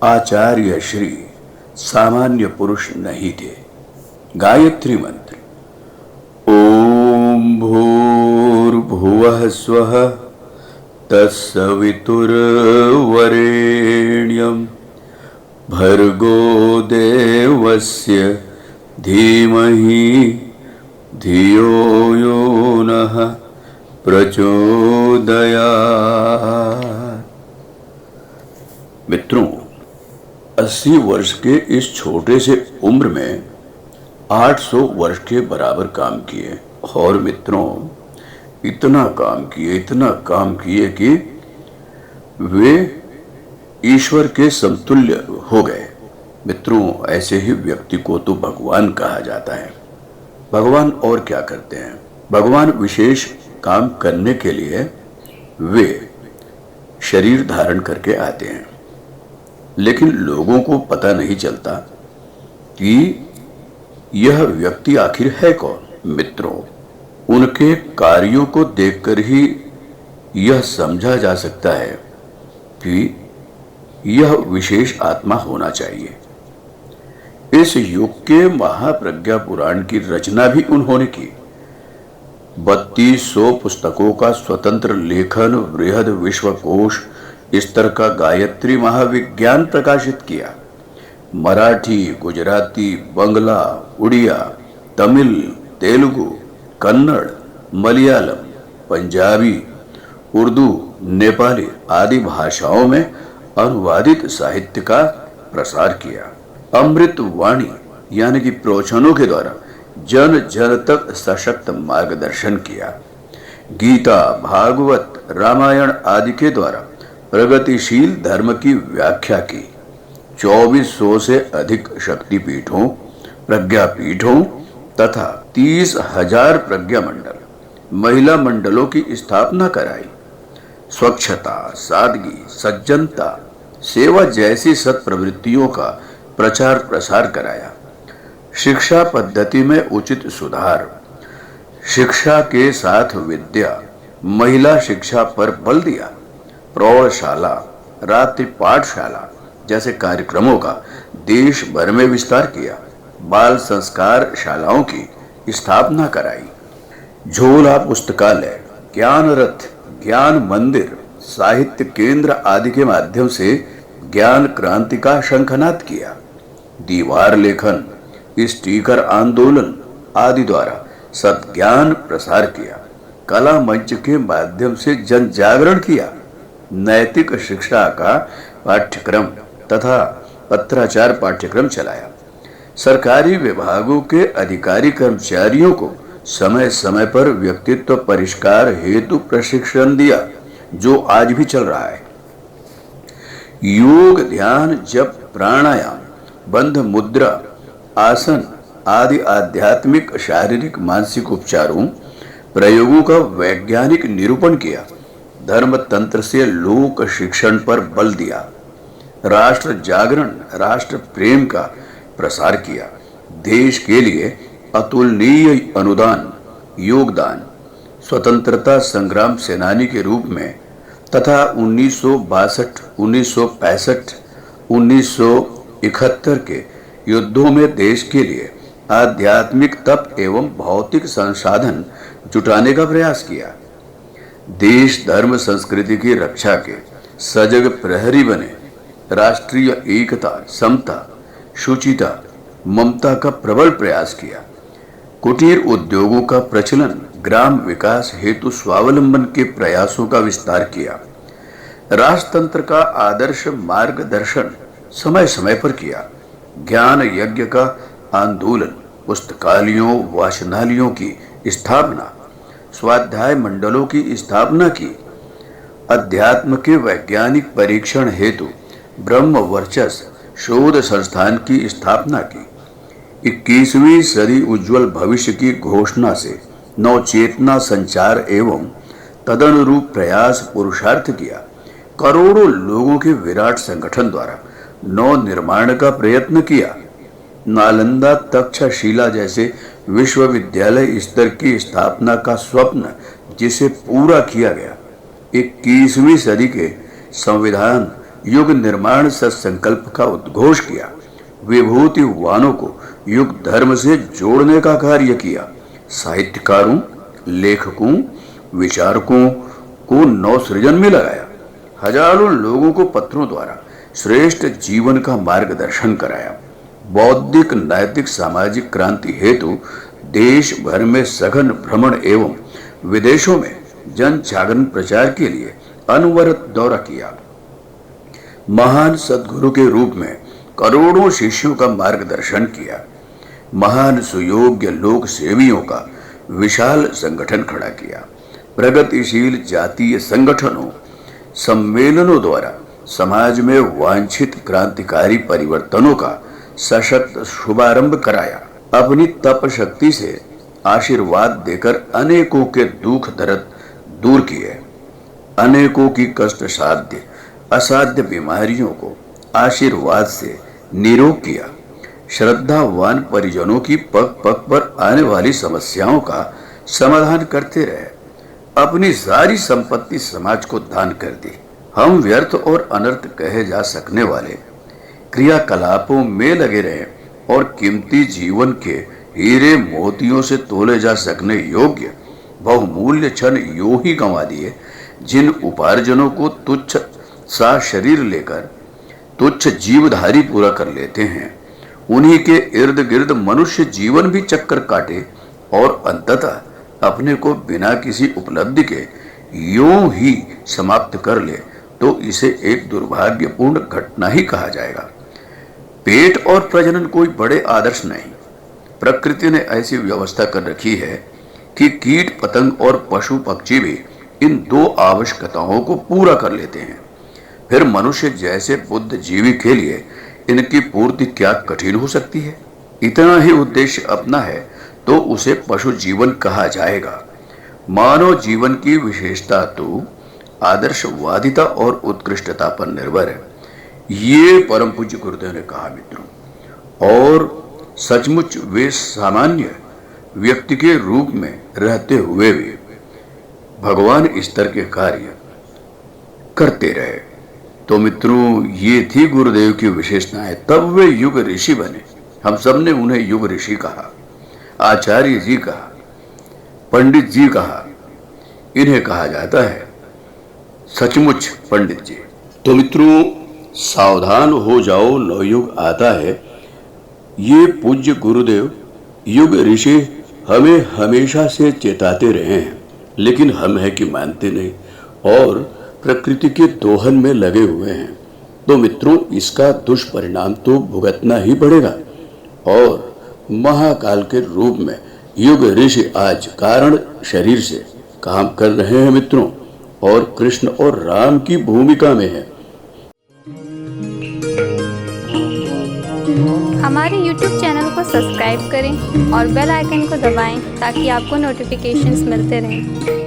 आचार्य श्री सामान्य पुरुष नहीं थे। गायत्री मंत्र। ओम भूर्भुवः स्वः तत्सवितुर्वरेण्यं भर्गो देवस्य धीमहि धियो यो नः प्रचोदयात्। मित्रों, 80 वर्ष के इस छोटे से उम्र में 800 वर्ष के बराबर काम किए। और मित्रों, इतना काम किए कि वे ईश्वर के समतुल्य हो गए। मित्रों, ऐसे ही व्यक्ति को तो भगवान कहा जाता है। भगवान और क्या करते हैं? भगवान विशेष काम करने के लिए वे शरीर धारण करके आते हैं, लेकिन लोगों को पता नहीं चलता कि यह व्यक्ति आखिर है कौन। मित्रों, उनके कार्यों को देखकर ही यह समझा जा सकता है कि यह विशेष आत्मा होना चाहिए। इस युग के महाप्रज्ञा पुराण की रचना भी उन्होंने की। 3200 पुस्तकों का स्वतंत्र लेखन, बृहद विश्वकोश स्तर का गायत्री महाविज्ञान प्रकाशित किया। मराठी, गुजराती, बंगला, उड़िया, तमिल, तेलुगु, कन्नड़, मलयालम, पंजाबी, उर्दू, नेपाली आदि भाषाओं में अनुवादित साहित्य का प्रसार किया। अमृत वाणी यानी कि प्रवचनों के द्वारा जन जन तक सशक्त मार्गदर्शन किया। गीता, भागवत, रामायण आदि के द्वारा प्रगतिशील धर्म की व्याख्या की। 2400 से अधिक शक्तिपीठों, प्रज्ञापीठों तथा 30,000 प्रज्ञा मंडल, महिला मंडलों की स्थापना कराई। स्वच्छता, सादगी, सज्जनता, सेवा जैसी सत्प्रवृत्तियों का प्रचार प्रसार कराया। शिक्षा पद्धति में उचित सुधार, शिक्षा के साथ विद्या, महिला शिक्षा पर बल दिया। प्रौढ़शाला, रात्रि पाठशाला जैसे कार्यक्रमों का देश भर में विस्तार किया। बाल संस्कार शालाओं की स्थापना कराई। झोला पुस्तकालय, ज्ञान रथ, ज्ञान मंदिर, साहित्य केंद्र आदि के माध्यम से ज्ञान क्रांति का शंखनाद किया। दीवार लेखन, स्टीकर आंदोलन आदि द्वारा सद्ज्ञान प्रसार किया। कला मंच के माध्यम से जन जागरण किया। नैतिक शिक्षा का पाठ्यक्रम तथा पत्राचार पाठ्यक्रम चलाया। सरकारी विभागों के अधिकारी कर्मचारियों को समय समय पर व्यक्तित्व परिष्कार हेतु प्रशिक्षण दिया, जो आज भी चल रहा है। योग, ध्यान, जप, प्राणायाम, बंध मुद्रा, आसन आदि आध्यात्मिक, शारीरिक, मानसिक उपचारों प्रयोगों का वैज्ञानिक निरूपण किया। धर्म तंत्र से लोक शिक्षण पर बल दिया। राष्ट्र जागरण, राष्ट्र प्रेम का प्रसार किया। देश के लिए अतुलनीय अनुदान, योगदान, स्वतंत्रता संग्राम सेनानी के रूप में तथा 1962, 1965, 1971 के युद्धों में देश के लिए आध्यात्मिक तप एवं भौतिक संसाधन जुटाने का प्रयास किया। देश धर्म संस्कृति की रक्षा के सजग प्रहरी बने। राष्ट्रीय एकता, समता, शुचिता, ममता का प्रबल प्रयास किया। कुटीर उद्योगों का प्रचलन, ग्राम विकास हेतु स्वावलंबन के प्रयासों का विस्तार किया। राजतंत्र का आदर्श मार्गदर्शन समय समय पर किया। ज्ञान यज्ञ का आंदोलन, पुस्तकालयों, वाचनालयों की स्थापना, स्वाध्याय मंडलों की स्थापना की। अध्यात्म के वैज्ञानिक परीक्षण हेतु ब्रह्म वर्चस्व शोध संस्थान की स्थापना की। 21वीं सदी उज्जवल भविष्य की घोषणा से नवचेतना संचार एवं तदनुरूप प्रयास पुरुषार्थ किया। करोड़ों लोगों के विराट संगठन द्वारा नव निर्माण का प्रयत्न किया। नालंदा, तक्षशिला जैसे विश्वविद्यालय स्तर की स्थापना का स्वप्न जिसे पूरा किया गया। 21वीं सदी के संविधान युग निर्माण सत्संकल्प का उद्घोष किया। विभूतिवानों को युग धर्म से जोड़ने का कार्य किया। साहित्यकारों, लेखकों, विचारकों को नवसृजन में लगाया। हजारों लोगों को पत्रों द्वारा श्रेष्ठ जीवन का मार्गदर्शन कराया। बौद्धिक, नैतिक, सामाजिक क्रांति हेतु देश भर में सघन भ्रमण एवं विदेशों में जन जागरण प्रचार के लिए अनवरत दौरा किया। महान सद्गुरु के रूप में करोड़ों शिष्यों का मार्गदर्शन किया। महान सुयोग्य लोक सेवियों का विशाल संगठन खड़ा किया। प्रगतिशील जातीय संगठनों, सम्मेलनों द्वारा समाज में वांछित क्रांतिकारी परिवर्तनों का सशक्त शुभारंभ कराया। अपनी तप शक्ति से आशीर्वाद देकर अनेकों के दुख दर्द दूर किए। अनेकों की कष्ट साध्य असाध्य बीमारियों को आशीर्वाद से निरोग किया। श्रद्धावान परिजनों की पग पग पर आने वाली समस्याओं का समाधान करते रहे। अपनी सारी संपत्ति समाज को दान कर दी। हम व्यर्थ और अनर्थ कहे जा सकने वाले क्रियाकलापों में लगे रहे और कीमती जीवन के हीरे मोतियों से तोले जा सकने योग्य बहुमूल्य क्षण यूं ही गंवा दिए, जिन उपार्जनों को तुच्छ सा शरीर लेकर तुच्छ जीवधारी पूरा कर लेते हैं, उन्हीं के इर्द गिर्द मनुष्य जीवन भी चक्कर काटे और अंततः अपने को बिना किसी उपलब्धि के यूं ही समाप्त कर ले तो इसे एक दुर्भाग्यपूर्ण घटना ही कहा जाएगा। पेट और प्रजनन कोई बड़े आदर्श नहीं। प्रकृति ने ऐसी व्यवस्था कर रखी है कि कीट पतंग और पशु पक्षी भी इन दो आवश्यकताओं को पूरा कर लेते हैं। फिर मनुष्य जैसे बुद्ध जीवी के लिए इनकी पूर्ति क्या कठिन हो सकती है। इतना ही उद्देश्य अपना है तो उसे पशु जीवन कहा जाएगा। मानव जीवन की विशेषता तो आदर्शवादिता और उत्कृष्टता पर निर्भर है, ये परम पूज्य गुरुदेव ने कहा मित्रों। और सचमुच वे सामान्य व्यक्ति के रूप में रहते हुए भी भगवान इस तरह के कार्य करते रहे। तो मित्रों, ये थी गुरुदेव की विशेषताएं। तब वे युग ऋषि बने। हम सब ने उन्हें युग ऋषि कहा, आचार्य जी कहा, पंडित जी कहा। इन्हें कहा जाता है सचमुच पंडित जी। तो मित्रों, सावधान हो जाओ, नवयुग आता है। ये पूज्य गुरुदेव युग ऋषि हमें हमेशा से चेताते रहे हैं, लेकिन हम है कि मानते नहीं और प्रकृति के दोहन में लगे हुए हैं। तो मित्रों, इसका दुष्परिणाम तो भुगतना ही पड़ेगा। और महाकाल के रूप में युग ऋषि आज कारण शरीर से काम कर रहे हैं मित्रों, और कृष्ण और राम की भूमिका में है। हमारे YouTube चैनल को सब्सक्राइब करें और बेल आइकन को दबाएं ताकि आपको नोटिफिकेशंस मिलते रहें।